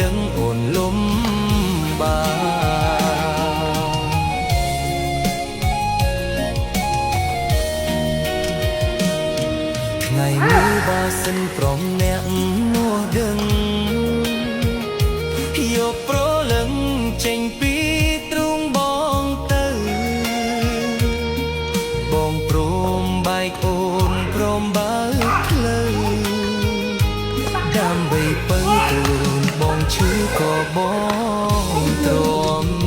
ដឹងអូនលំបាថ្ងៃមួយបើសិនព្រមអ្នកនោះដឹងយកប្រលឹងចេញពីទ្រូងបងទៅបងព្រមបែកអូនព្រមបើកផ្លូវដើម្បីពឹងទូនបងឈឺក៏បងទ្រាំ